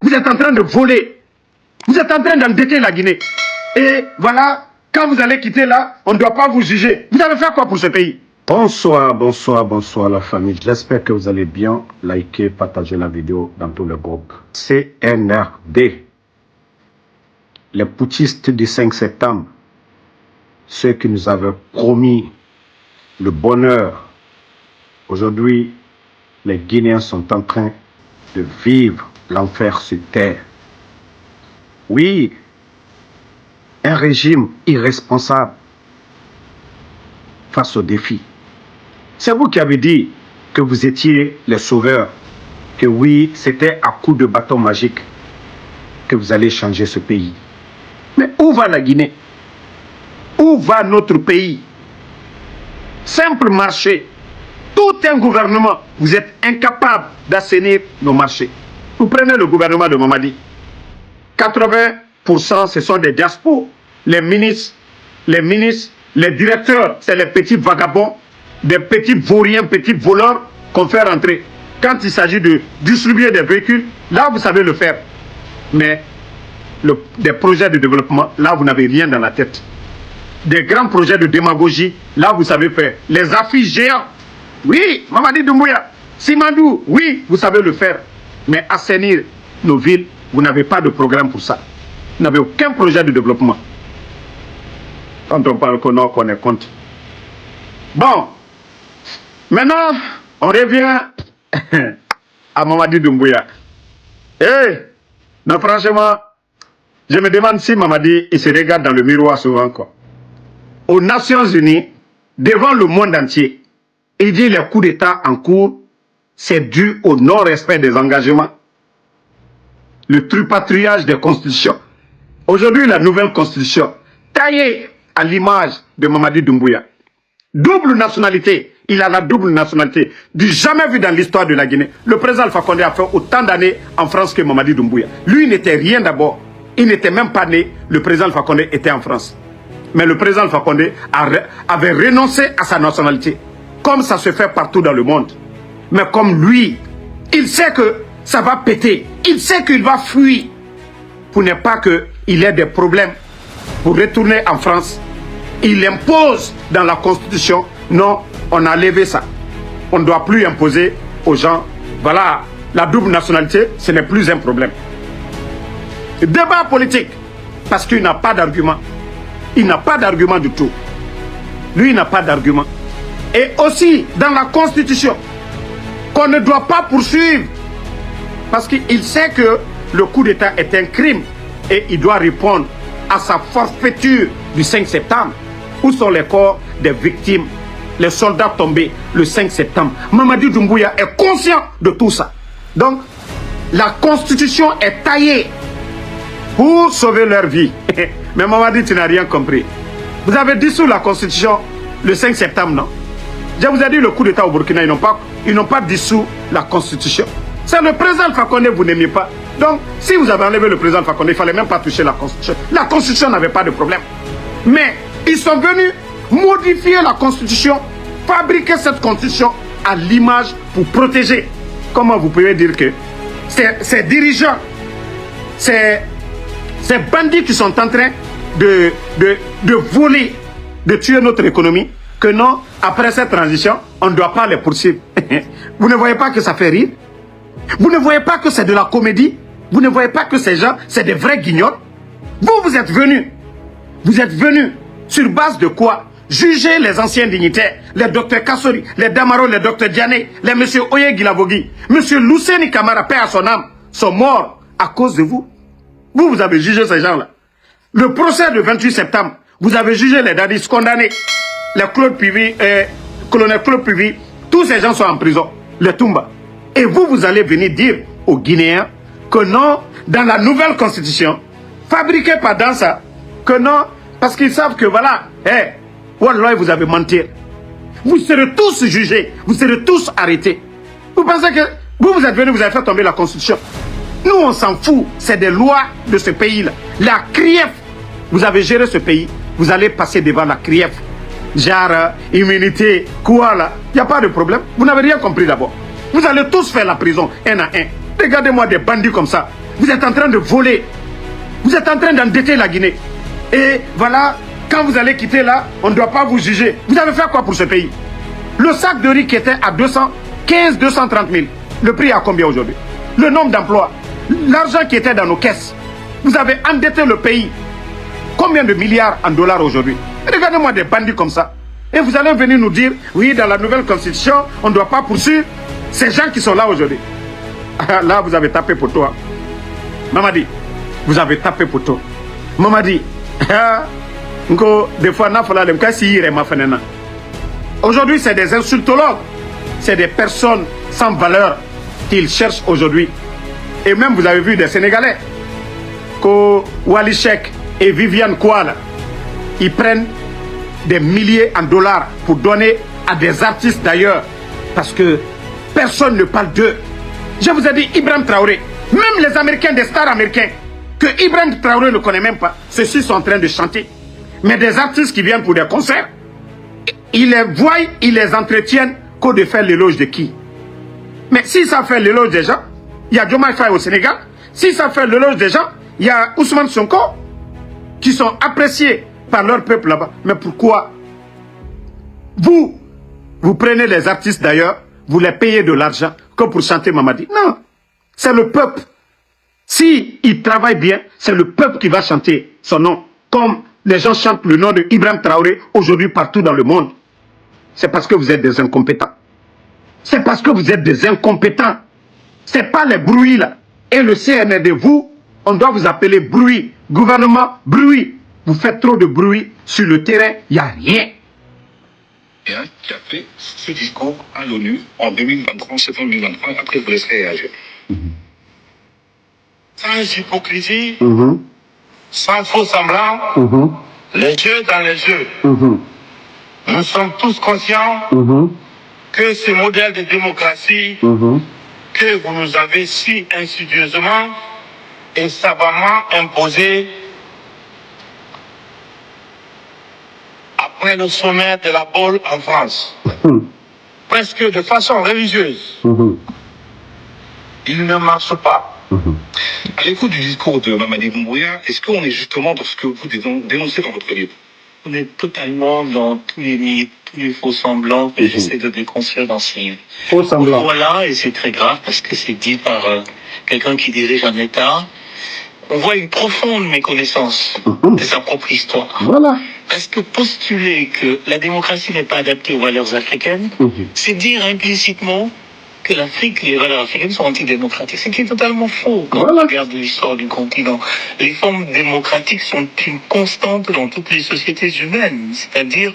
Vous êtes en train de voler. Vous êtes en train d'endetter la Guinée. Et voilà, quand vous allez quitter là, on ne doit pas vous juger. Vous avez fait quoi pour ce pays? Bonsoir, bonsoir, bonsoir la famille. J'espère que vous allez bien. Likez, partagez la vidéo dans tous les groupes. CNRD, les putschistes du 5 septembre, ceux qui nous avaient promis le bonheur. Aujourd'hui, les Guinéens sont en train de vivre l'enfer sur terre. Oui, un régime irresponsable face aux défis. C'est vous qui avez dit que vous étiez les sauveurs, que oui, c'était à coup de bâton magique que vous allez changer ce pays. Mais où va la Guinée? Où va notre pays? Simple marché. Tout un gouvernement, vous êtes incapable d'assainir nos marchés. Vous prenez le gouvernement de Mamadi. 80% ce sont des diasporas. Les ministres, les directeurs, c'est les petits vagabonds, des petits vauriens, petits voleurs qu'on fait rentrer. Quand il s'agit de distribuer des véhicules, là vous savez le faire. Mais des projets de développement, là vous n'avez rien dans la tête. Des grands projets de démagogie, là vous savez faire. Les affiches géantes, oui, Mamadi Doumbouya, Simandou, oui, vous savez le faire. Mais assainir nos villes, vous n'avez pas de programme pour ça. Vous n'avez aucun projet de développement. Quand on parle qu'on est contre. Bon, maintenant, on revient à Mamadi Doumbouya. Non, franchement, je me demande si Mamadi il se regarde dans le miroir souvent, quoi. Aux Nations Unies, devant le monde entier, il dit les coups d'État en cours, c'est dû au non-respect des engagements. Le tripatouillage des constitutions. Aujourd'hui, la nouvelle constitution, taillée à l'image de Mamadi Doumbouya. Double nationalité. Il a la double nationalité. Du jamais vu dans l'histoire de la Guinée. Le président Alpha Condé a fait autant d'années en France que Mamadi Doumbouya. Lui n'était rien d'abord. Il n'était même pas né. Le président Alpha Condé était en France. Mais le président Alpha Condé avait renoncé à sa nationalité. Comme ça se fait partout dans le monde. Mais comme lui, il sait que ça va péter. Il sait qu'il va fuir. Pour ne pas qu'il ait des problèmes pour retourner en France. Il impose dans la Constitution, non, on a levé ça. On ne doit plus imposer aux gens, voilà, la double nationalité, ce n'est plus un problème. Débat politique, parce qu'il n'a pas d'argument. Il n'a pas d'argument du tout. Lui, il n'a pas d'argument. Et aussi, dans la Constitution, qu'on ne doit pas poursuivre, parce qu'il sait que le coup d'État est un crime et il doit répondre à sa forfaiture du 5 septembre. Où sont les corps des victimes, les soldats tombés le 5 septembre? Mamadi Doumbouya est conscient de tout ça. Donc, la Constitution est taillée pour sauver leur vie. Mais Mamadi, tu n'as rien compris. Vous avez dissous la Constitution le 5 septembre, non? Je vous ai dit le coup d'État au Burkina, ils n'ont pas dissous la Constitution. C'est le président Alpha Condé, vous n'aimiez pas. Donc, si vous avez enlevé le président Alpha Condé, il ne fallait même pas toucher la Constitution. La Constitution n'avait pas de problème. Mais ils sont venus modifier la Constitution, fabriquer cette Constitution à l'image pour protéger. Comment vous pouvez dire que ces dirigeants, ces bandits qui sont en train de voler, de tuer notre économie, que non, après cette transition, on ne doit pas les poursuivre. Vous ne voyez pas que ça fait rire? Vous ne voyez pas que c'est de la comédie? Vous ne voyez pas que ces gens, c'est des vrais guignols? Vous êtes venus. Vous êtes venus sur base de quoi? Juger les anciens dignitaires, les docteurs Kassori, les Damaro, les docteurs Diané, les monsieur Oye Guilavogui, monsieur Luceni Kamara, paix à son âme, sont morts à cause de vous. Vous avez jugé ces gens-là. Le procès du 28 septembre, vous avez jugé les dadis condamnés. Les Claude Pivi, colonel Claude Pivi, tous ces gens sont en prison. Les Toumba. Et vous allez venir dire aux Guinéens que non, dans la nouvelle constitution, fabriquée par Dansa, que non, parce qu'ils savent que voilà, Wallah, vous avez menti. Vous serez tous jugés, vous serez tous arrêtés. Vous pensez que vous êtes venus, vous avez fait tomber la constitution. Nous, on s'en fout, c'est des lois de ce pays-là. La CRIEF, vous avez géré ce pays, vous allez passer devant la CRIEF. Genre, immunité, quoi là, il n'y a pas de problème. Vous n'avez rien compris d'abord. Vous allez tous faire la prison, un à un. Regardez-moi des bandits comme ça. Vous êtes en train de voler. Vous êtes en train d'endetter la Guinée. Et voilà, quand vous allez quitter là, on ne doit pas vous juger. Vous avez fait quoi pour ce pays? Le sac de riz qui était à 230 000, le prix à combien aujourd'hui? Le nombre d'emplois, l'argent qui était dans nos caisses. Vous avez endetté le pays. Combien de milliards en dollars aujourd'hui? Regardez-moi des bandits comme ça. Et vous allez venir nous dire, oui, dans la nouvelle constitution, on ne doit pas poursuivre ces gens qui sont là aujourd'hui. Là, vous avez tapé pour toi. Mamadi, vous avez tapé pour toi. Mamadi, des fois, aujourd'hui, c'est des insultologues. C'est des personnes sans valeur qu'ils cherchent aujourd'hui. Et même, vous avez vu des Sénégalais, que Wali Sheikh et Viviane Kouala, ils prennent des milliers en dollars pour donner à des artistes d'ailleurs. Parce que personne ne parle d'eux. Je vous ai dit, Ibrahim Traoré, même les Américains, des stars américains, que Ibrahim Traoré ne connaît même pas, ceux-ci sont en train de chanter. Mais des artistes qui viennent pour des concerts, ils les voient, ils les entretiennent qu'au de faire l'éloge de qui? Mais si ça fait l'éloge des gens, il y a Diomaye Faye au Sénégal. Si ça fait l'éloge des gens, il y a Ousmane Sonko, qui sont appréciés par leur peuple là-bas. Mais pourquoi vous prenez les artistes d'ailleurs, vous les payez de l'argent comme pour chanter Mamadi? Non, c'est le peuple. Si il travaille bien, c'est le peuple qui va chanter son nom. Comme les gens chantent le nom de Ibrahim Traoré aujourd'hui partout dans le monde. C'est parce que vous êtes des incompétents. C'est parce que vous êtes des incompétents. C'est pas les bruits là. Et le CNRD, vous, on doit vous appeler bruit. Gouvernement, bruit. Vous faites trop de bruit sur le terrain, il n'y a rien. Qui a fait ce discours à l'ONU en 2023, septembre 2023, après vous laisserez réagir. Sans hypocrisie, sans faux semblant, les yeux dans les yeux. Nous sommes tous conscients que ce modèle de démocratie que vous nous avez si insidieusement et savamment imposé après le sommet de la Baule en France, presque de façon religieuse, il ne marche pas. À l'écoute du discours de Mamadi Doumbouya, est-ce qu'on est justement dans ce que vous dénoncez dans votre livre? On est totalement dans tous les mythes, tous les faux semblants que j'essaie de déconstruire dans ce livre. Faux semblants. Voilà, et c'est très grave parce que c'est dit par quelqu'un qui dirige un État. On voit une profonde méconnaissance de sa propre histoire. Voilà. Parce que postuler que la démocratie n'est pas adaptée aux valeurs africaines, c'est dire implicitement que l'Afrique, les valeurs africaines sont antidémocratiques. Ce qui est totalement faux quand on regarde l'histoire du continent. Les formes démocratiques sont une constante dans toutes les sociétés humaines. C'est-à-dire,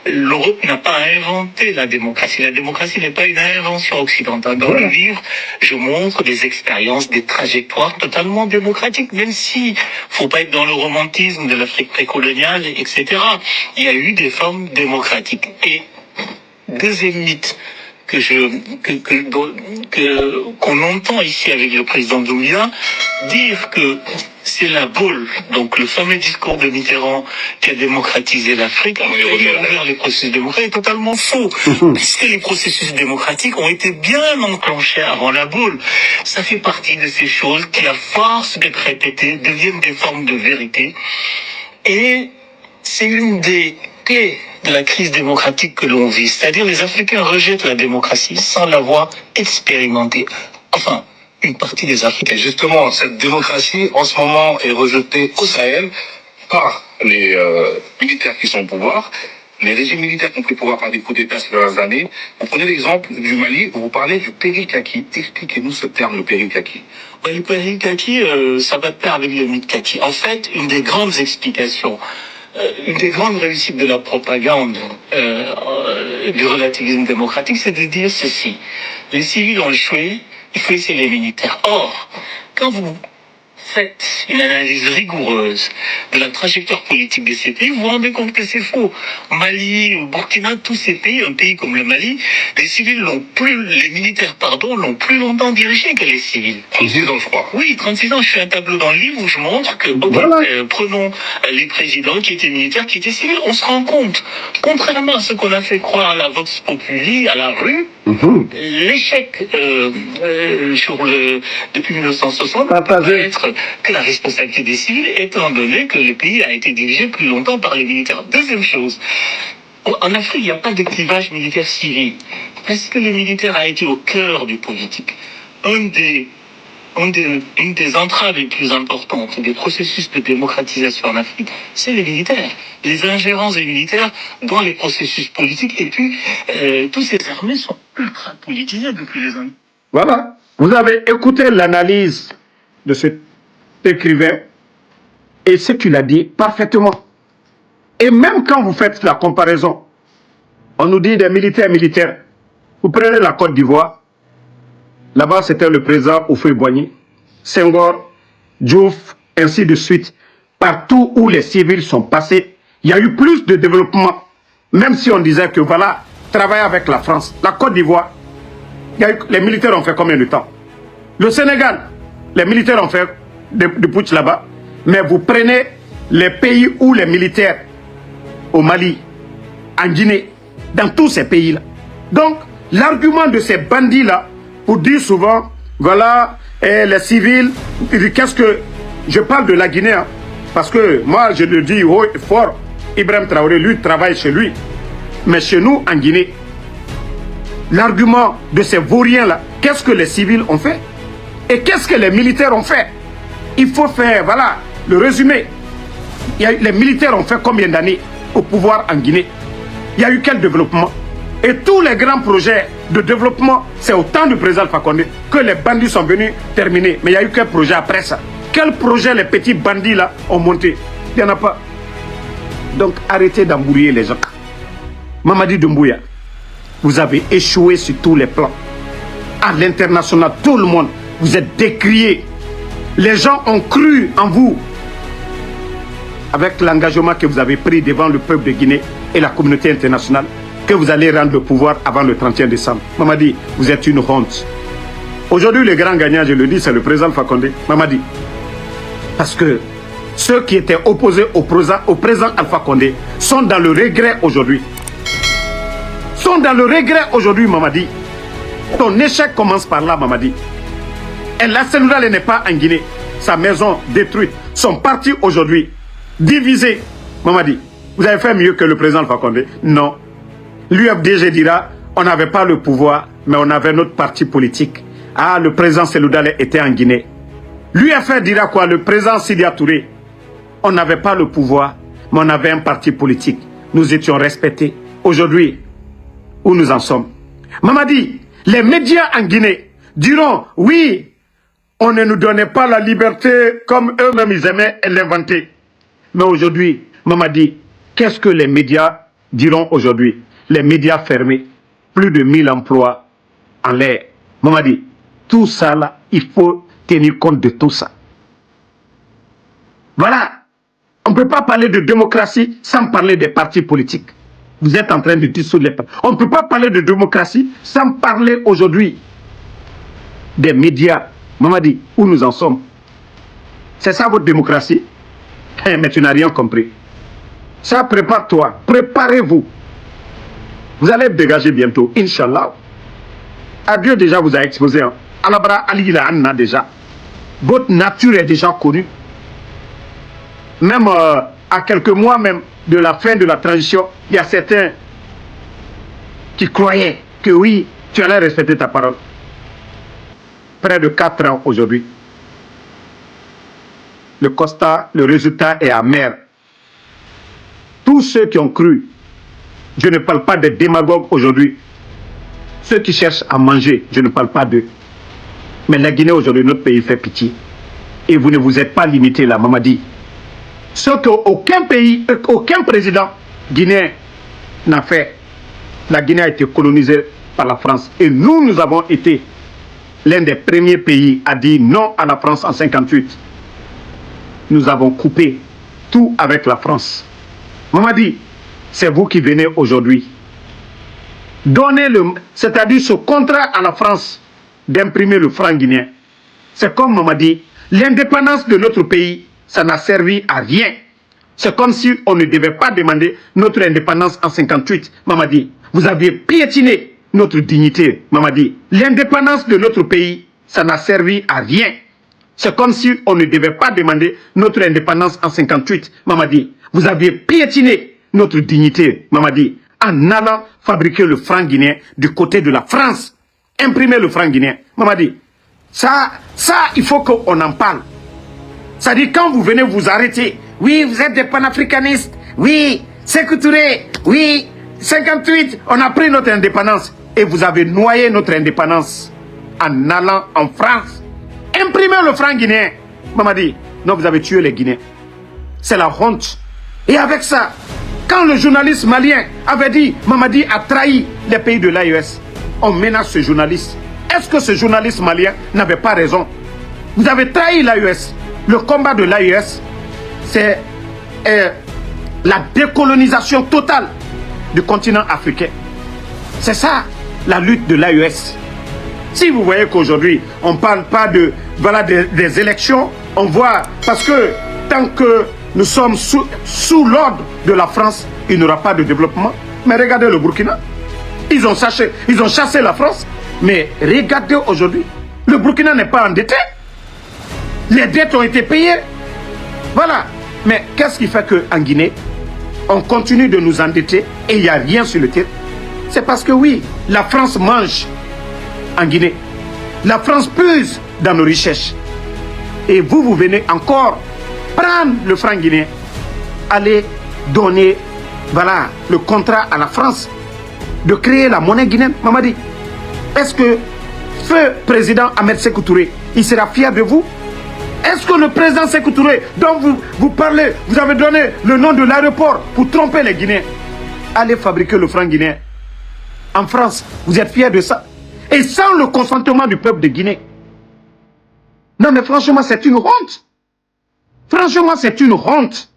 l'Europe n'a pas inventé la démocratie. La démocratie n'est pas une invention occidentale. Dans le livre, je montre des expériences, des trajectoires totalement démocratiques, même si faut pas être dans le romantisme de l'Afrique précoloniale, etc. Il y a eu des formes démocratiques. Et deuxième mythe qu'on entend ici avec le président Doumbouya, dire que c'est la boule, donc le fameux discours de Mitterrand qui a démocratisé l'Afrique, envers les processus démocratiques, est totalement faux. Puisque les processus démocratiques ont été bien enclenchés avant la boule. Ça fait partie de ces choses qui, à force d'être répétées, deviennent des formes de vérité. Et c'est une des clés de la crise démocratique que l'on vit. C'est-à-dire les Africains rejettent la démocratie sans l'avoir expérimentée. Enfin, une partie des Africains. Et justement, cette démocratie, en ce moment, est rejetée au Sahel par les militaires qui sont au pouvoir. Les régimes militaires qui ont pris le pouvoir par des coups d'État ces dernières années. Vous prenez l'exemple du Mali, où vous parlez du périkaki. Expliquez-nous ce terme, le périkaki. Le périkaki, ça va de pair avec le mythe kaki. En fait, une des grandes explications, une des grandes réussites de la propagande du relativisme démocratique, c'est de dire ceci. Les civils ont échoué, il faut essayer les militaires. Or, quand vous faites une analyse rigoureuse de la trajectoire politique de ces pays, vous vous rendez compte que c'est faux. Mali, Burkina, tous ces pays, un pays comme le Mali, les militaires, l'ont plus longtemps dirigé que les civils. 36 ans, je crois. Oui, 36 ans. Je fais un tableau dans le livre où je montre que, prenons les présidents qui étaient militaires, qui étaient civils, on se rend compte, contrairement à ce qu'on a fait croire à la Vox Populi, à la rue, l'échec depuis 1960 va être que la responsabilité des civils, étant donné que le pays a été dirigé plus longtemps par les militaires. Deuxième chose, en Afrique, il n'y a pas de clivage militaire-civil, parce que le militaire a été au cœur du politique. Une des entraves les plus importantes des processus de démocratisation en Afrique, c'est les militaires. Les ingérences des militaires dans les processus politiques. Et puis, toutes ces armées sont ultra politisées depuis les années. Voilà. Vous avez écouté l'analyse de cet écrivain et ce qu'il a dit parfaitement. Et même quand vous faites la comparaison, on nous dit des militaires. Vous prenez la Côte d'Ivoire, là-bas c'était le président Houphouët-Boigny, Senghor, Diouf, ainsi de suite. Partout où les civils sont passés, il y a eu plus de développement. Même si on disait que voilà, travailler avec la France, la Côte d'Ivoire, les militaires ont fait combien de temps? Le Sénégal, les militaires ont fait du putsch là-bas. Mais vous prenez les pays où les militaires, au Mali, en Guinée, dans tous ces pays-là. Donc, l'argument de ces bandits-là, pour dire souvent, voilà, les civils, qu'est-ce que... Je parle de la Guinée, hein, parce que moi, je le dis haut et fort, Ibrahim Traoré, lui, travaille chez lui. Mais chez nous, en Guinée, l'argument de ces vauriens-là, qu'est-ce que les civils ont fait? Et qu'est-ce que les militaires ont fait? Il faut faire, voilà, le résumé. Les militaires ont fait combien d'années au pouvoir en Guinée? Il y a eu quel développement? Et tous les grands projets de développement, c'est au temps du président Alpha Condé que les bandits sont venus terminer. Mais il y a eu quel projet après ça? Quel projet les petits bandits là ont monté? Il n'y en a pas. Donc arrêtez d'embrouiller les gens. Mamadi Doumbouya, vous avez échoué sur tous les plans. À l'international, tout le monde, vous êtes décrié. Les gens ont cru en vous. Avec l'engagement que vous avez pris devant le peuple de Guinée et la communauté internationale, que vous allez rendre le pouvoir avant le 31 décembre. Mamadi, vous êtes une honte. Aujourd'hui, le grand gagnant, je le dis, c'est le président Alpha Condé. Mamadi. Parce que ceux qui étaient opposés au président Alpha Condé sont dans le regret aujourd'hui. Sont dans le regret aujourd'hui, Mamadi. Ton échec commence par là, Mamadi. Et la Sénégal n'est pas en Guinée. Sa maison détruite. Son parti aujourd'hui divisé. Mamadi, vous avez fait mieux que le président Alpha Condé? Non. L'UFDG dira, on n'avait pas le pouvoir, mais on avait notre parti politique. Ah, le président Seloudale était en Guinée. L'UFR dira quoi? Le président Sidia Touré, on n'avait pas le pouvoir, mais on avait un parti politique. Nous étions respectés. Aujourd'hui, où nous en sommes? Mamadi, les médias en Guinée diront, oui, on ne nous donnait pas la liberté comme eux-mêmes ils aimaient l'inventer. Mais aujourd'hui, Mamadi, qu'est-ce que les médias diront aujourd'hui? Les médias fermés, plus de 1000 emplois en l'air. Mamadi, tout ça là, il faut tenir compte de tout ça. Voilà. On ne peut pas parler de démocratie sans parler des partis politiques. Vous êtes en train de dissoudre les partis. On ne peut pas parler de démocratie sans parler aujourd'hui des médias. Mamadi, où nous en sommes? C'est ça votre démocratie? Mais tu n'as rien compris. Ça, prépare-toi. Préparez-vous. Vous allez être dégagé bientôt, Inch'Allah. Adieu déjà vous a exposé. Hein. Alabra Ali Anna déjà. Votre nature est déjà connue. Même à quelques mois même de la fin de la transition, il y a certains qui croyaient que oui, tu allais respecter ta parole. Près de 4 ans aujourd'hui. Le constat, le résultat est amer. Tous ceux qui ont cru, je ne parle pas des démagogues aujourd'hui, ceux qui cherchent à manger, je ne parle pas d'eux. Mais la Guinée aujourd'hui, notre pays fait pitié. Et vous ne vous êtes pas limité là, Mamadi. Ce qu'aucun pays, aucun président guinéen n'a fait. La Guinée a été colonisée par la France. Et nous avons été l'un des premiers pays à dire non à la France en 1958. nous avons coupé tout avec la France. Mamadi, c'est vous qui venez aujourd'hui donner c'est-à-dire ce contrat à la France d'imprimer le franc guinéen. C'est comme Mamadi, l'indépendance de notre pays, ça n'a servi à rien. C'est comme si on ne devait pas demander notre indépendance en 58. Mamadi, vous aviez piétiné notre dignité. Mamadi, l'indépendance de notre pays, ça n'a servi à rien. C'est comme si on ne devait pas demander notre indépendance en 58. Mamadi, vous aviez piétiné notre dignité. Mamadi, en allant fabriquer le franc guinéen du côté de la France. Imprimer le franc guinéen. Mamadi, ça, il faut qu'on en parle. Ça dit, quand vous venez vous arrêter, oui, vous êtes des panafricanistes, oui, Sékou Touré, oui, 58, on a pris notre indépendance. Et vous avez noyé notre indépendance en allant en France. Imprimer le franc guinéen. Mamadi, non, vous avez tué les Guinéens. C'est la honte. Et avec ça, quand le journaliste malien avait dit Mamadi a trahi les pays de l'AES, on menace ce journaliste. Est-ce que ce journaliste malien n'avait pas raison? Vous avez trahi l'AES. Le combat de l'AES, c'est la décolonisation totale du continent africain. C'est ça, la lutte de l'AES. Si vous voyez qu'aujourd'hui, on ne parle pas des élections, on voit, parce que tant que nous sommes sous l'ordre de la France, il n'y aura pas de développement. Mais regardez le Burkina. Ils ont chassé la France. Mais regardez aujourd'hui, le Burkina n'est pas endetté. Les dettes ont été payées. Voilà. Mais qu'est-ce qui fait qu'en Guinée, on continue de nous endetter et il n'y a rien sur le terrain? C'est parce que oui, la France mange en Guinée. La France puise dans nos richesses. Et vous venez encore prendre le franc guinéen, aller donner, voilà, le contrat à la France de créer la monnaie guinéenne. Mamadi, est-ce que feu président Ahmed Sékou Touré, il sera fier de vous? Est-ce que le président Sékou Touré, dont vous parlez, vous avez donné le nom de l'aéroport pour tromper les Guinéens, allez fabriquer le franc guinéen en France, vous êtes fier de ça? Et sans le consentement du peuple de Guinée. Non mais franchement, c'est une honte. Franchement, c'est une honte.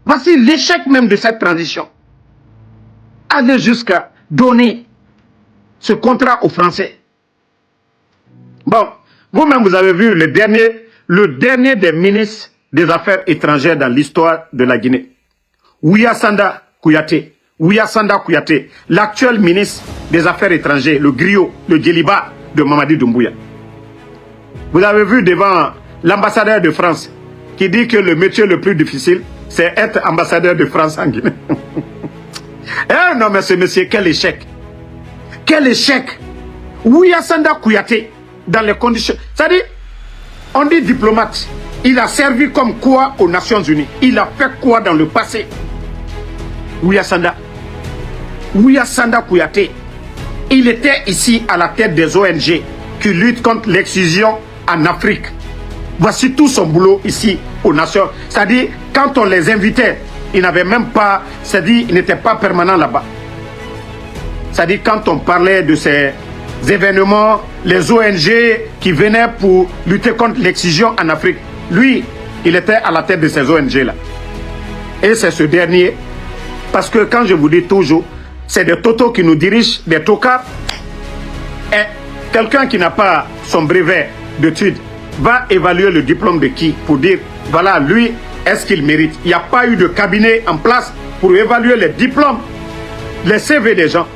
Voici l'échec même de cette transition. Aller jusqu'à donner ce contrat aux Français. Bon, vous-même, vous avez vu le dernier des ministres des Affaires étrangères dans l'histoire de la Guinée. Ouyassanda Kouyaté. Ouyassanda Kouyaté, l'actuel ministre des Affaires étrangères, le griot, le djeliba de Mamadi Doumbouya. Vous avez vu devant l'ambassadeur de France qui dit que le métier le plus difficile, c'est être ambassadeur de France en Guinée. Eh non, mais ce monsieur, quel échec. Quel échec. Ouyassanda Kouyaté, dans les conditions... C'est-à-dire, on dit diplomate. Il a servi comme quoi aux Nations Unies? Il a fait quoi dans le passé? Ouyassanda Kouyaté, il était ici à la tête des ONG qui luttent contre l'excision en Afrique. Voici tout son boulot ici aux Nations. C'est-à-dire, quand on les invitait, ils n'avaient même pas, c'est-à-dire, ils n'étaient pas permanents là-bas. C'est-à-dire, quand on parlait de ces événements, les ONG qui venaient pour lutter contre l'excision en Afrique, lui, il était à la tête de ces ONG-là. Et c'est ce dernier, parce que quand je vous dis toujours, c'est des totos qui nous dirigent, des tocards. Et quelqu'un qui n'a pas son brevet d'études va évaluer le diplôme de qui pour dire, voilà, lui, est-ce qu'il mérite? Il n'y a pas eu de cabinet en place pour évaluer les diplômes, les CV des gens.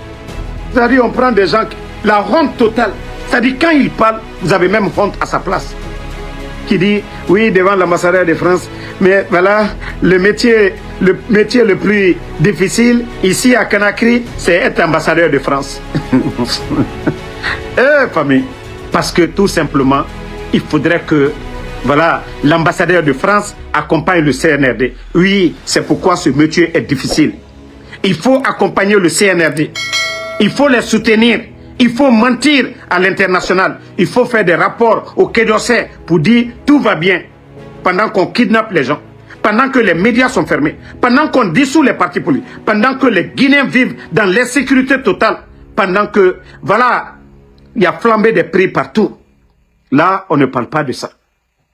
C'est-à-dire, on prend des gens, la honte totale. C'est-à-dire, quand il parle, vous avez même honte à sa place. Qui dit, oui, devant l'ambassadeur de France, mais voilà, le métier le plus difficile ici à Conakry, c'est être ambassadeur de France. Famille, parce que tout simplement, il faudrait que, voilà, l'ambassadeur de France accompagne le CNRD. Oui, c'est pourquoi ce métier est difficile. Il faut accompagner le CNRD. Il faut les soutenir. Il faut mentir à l'international. Il faut faire des rapports au Quai d'Orsay pour dire tout va bien. Pendant qu'on kidnappe les gens, pendant que les médias sont fermés, pendant qu'on dissout les partis politiques, pendant que les Guinéens vivent dans l'insécurité totale, pendant que, voilà, il y a flambé des prix partout. Là, on ne parle pas de ça.